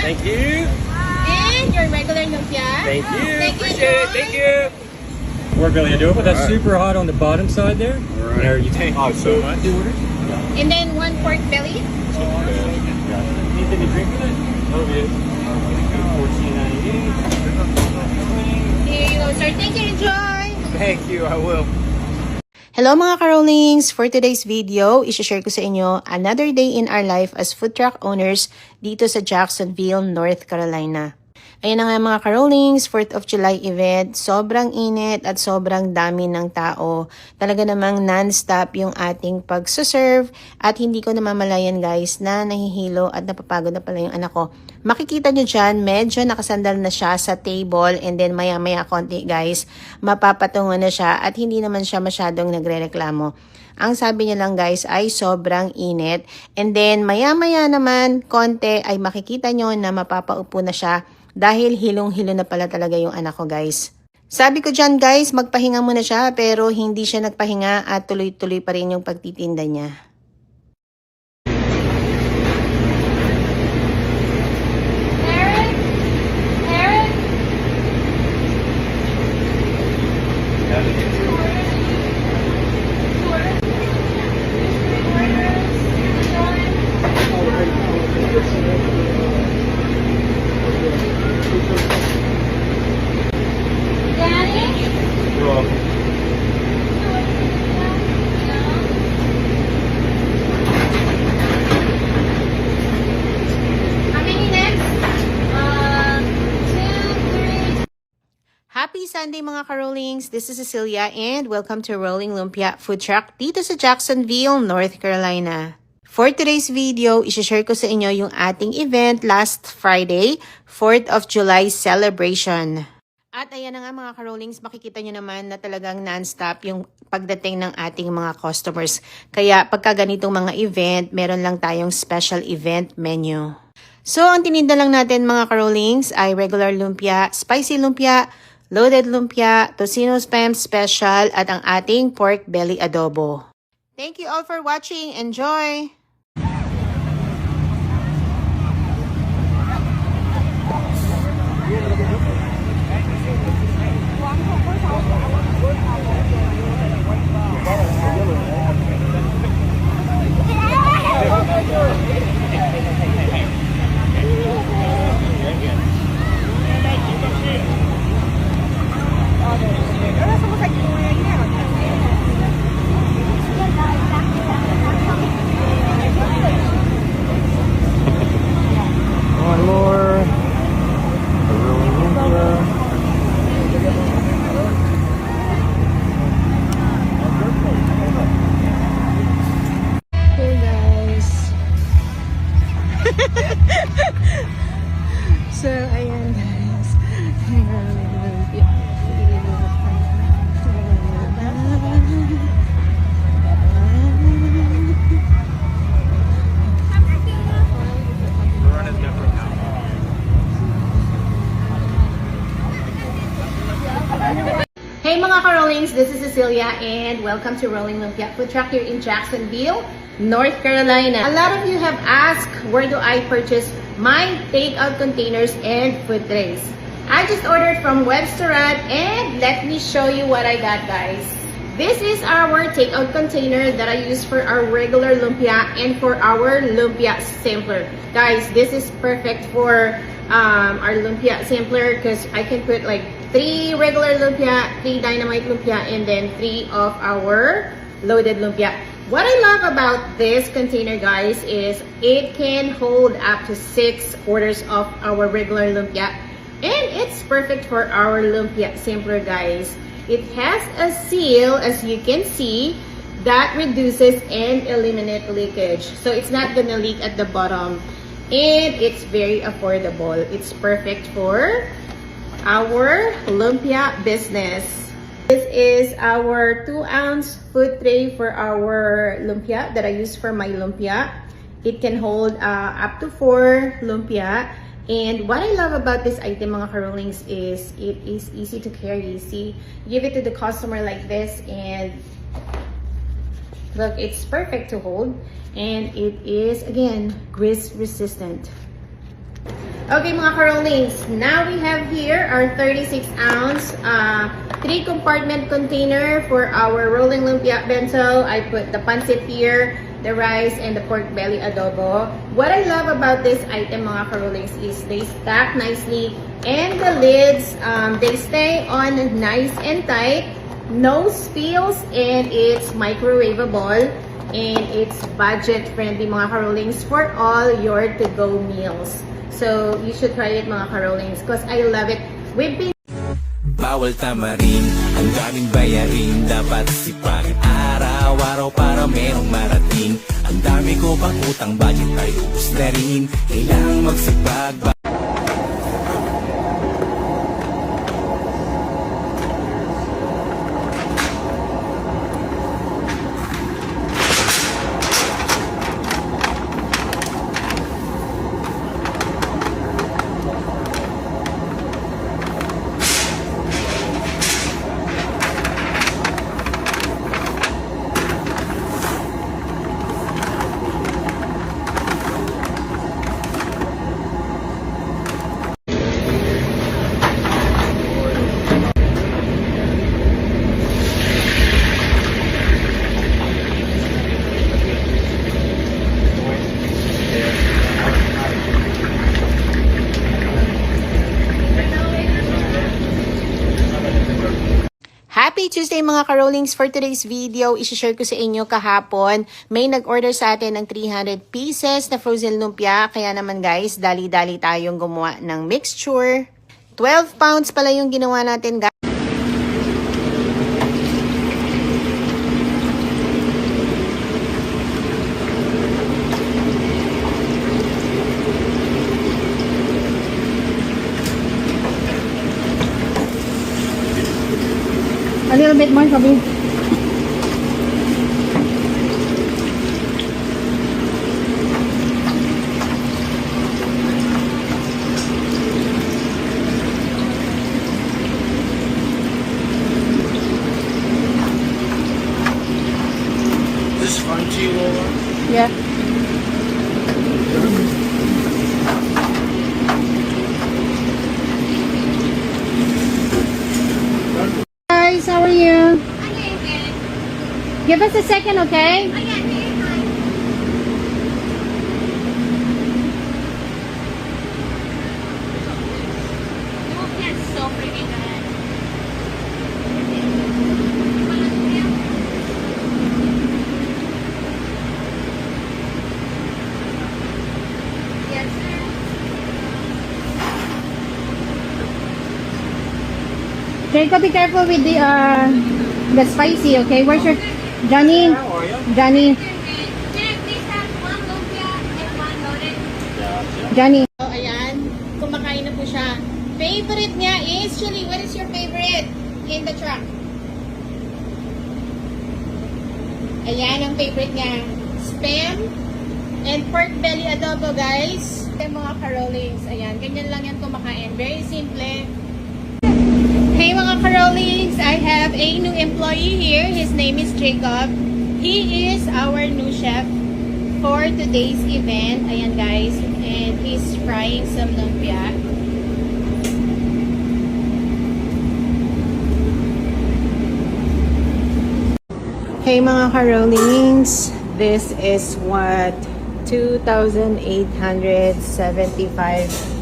Thank you. And your regular lumpia. Thank you. Thank you, Appreciate it. Joy. Thank you. We're really adobo. That's All right. super hot on the bottom side there. All right. There, you take Thank you so much. two orders. And then one pork belly. Anything to drink with it? Oh, yeah. $14.98. Here you go, sir. Thank you, Joy. Thank you, I will. Hello mga karolings! For today's video, isi-share ko sa inyo another day in our life as food truck owners dito sa Jacksonville, North Carolina. Ayan na nga mga karolings, 4th of July event. Sobrang init at sobrang dami ng tao. Talaga namang non-stop yung ating pagsuserve at hindi ko namamalayan guys na nahihilo at napapagod na pala yung anak ko. Makikita nyo dyan, medyo nakasandal na siya sa table and then maya-maya konti guys, mapapatungo na siya at hindi naman siya masyadong nagre-reklamo. Ang sabi niya lang guys ay sobrang init and then maya-maya naman konti ay makikita nyo na mapapaupo na siya dahil hilong-hilo na pala talaga yung anak ko guys. Sabi ko dyan guys, magpahinga muna siya pero hindi siya nagpahinga at tuloy-tuloy pa rin yung pagtitinda niya. Happy Sunday mga karolings! This is Cecilia and welcome to Rolling Lumpia Food Truck dito sa Jacksonville, North Carolina. For today's video, isi-share ko sa inyo yung ating event last Friday, 4th of July celebration. At ayan na nga mga karolings, makikita nyo naman na talagang non-stop yung pagdating ng ating mga customers. Kaya pagka ganitong mga event, meron lang tayong special event menu. So ang tininda lang natin mga karolings ay regular lumpia, spicy lumpia, loaded lumpia, tocino spam special, at ang ating pork belly adobo. Thank you all for watching. Enjoy! One more. A rolling lumpia. Hey guys! So, ayan guys. Hey mga karolings, this is Cecilia and welcome to Rolling Lumpia Food Truck here in Jacksonville, North Carolina. A lot of you have asked where do I purchase my takeout containers and food trays. I just ordered from Webstaurant and let me show you what I got guys. This is our takeout container that I use for our regular lumpia and for our lumpia sampler. Guys, this is perfect for our lumpia sampler because I can put like 3 regular lumpia, 3 dynamite lumpia, and then 3 of our loaded lumpia. What I love about this container guys is it can hold up to 6 orders of our regular lumpia and it's perfect for our lumpia sampler guys. It has a seal as you can see that reduces and eliminates leakage. So it's not gonna leak at the bottom and it's very affordable. It's perfect for our lumpia business. This is our 2-ounce food tray for our lumpia that I use for my lumpia. It can hold up to 4 lumpia. And what I love about this item mga karolings is it is easy to carry. See, give it to the customer like this and look, it's perfect to hold. And it is, again, grease resistant. Okay mga karolings, now we have here our 36 ounce 3 compartment container for our rolling lumpia bento. I put the pancit here, the rice, and the pork belly adobo. What I love about this item mga karolings is they stack nicely and the lids, they stay on nice and tight, no spills, and it's microwavable. And it's budget friendly mga karolings for all your to-go meals. So you should try it mga karolings because I love it. We've been Bawal tamarin, ang daming bayarin, dapat sipagin araw-araw para merong marating. Ang dami ko pang utang, budget ay ubus na rin, kailangang magsipag. Happy Tuesday mga karolings! For today's video, isi-share ko sa inyo kahapon. May nag-order sa atin ng 300 pieces na frozen lumpia. Kaya naman guys, dali-dali tayong gumawa ng mixture. 12 pounds pala yung ginawa natin guys. a little bit more, Fabi. This crunchy roller. Yeah. Guys, how are you? Give us a second, okay? Jacob, be careful with the spicy, okay? Where's your Johnny? How are you? Johnny, Gotcha. Johnny. Oh, ayan. Kumakain na po siya. Favorite niya is, Julie, what is your favorite in the truck? Ayan ang favorite niya. Spam and pork belly adobo, guys. Yung mga karolings. Ayan, ganyan lang yan kumakain. Very simple. Hey mga karolings, I have a new employee here. His name is Jacob. He is our new chef for today's event. Ayan guys, and he's frying some lumpia. Hey mga karolings, this is what 2,875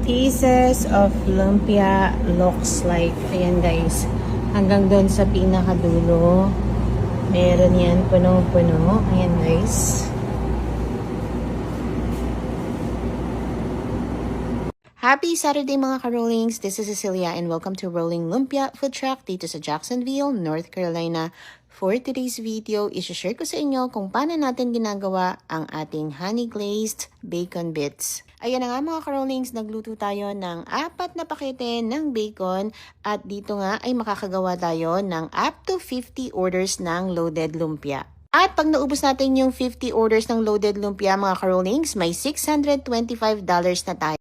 pieces of lumpia looks like. Ayan guys, hanggang doon sa pinakadulo meron yan, punong-puno. Ayan guys. Happy Saturday mga karolings! This is Cecilia and welcome to Rolling Lumpia Food Truck dito sa Jacksonville, North Carolina. For today's video, isi-share ko sa inyo kung paano natin ginagawa ang ating honey glazed bacon bits. Ayan na nga mga karolings, nagluto tayo ng 4 na pakete ng bacon at dito nga ay makakagawa tayo ng up to 50 orders ng loaded lumpia. At pag naubos natin yung 50 orders ng loaded lumpia mga karolings, may $625 na tayo.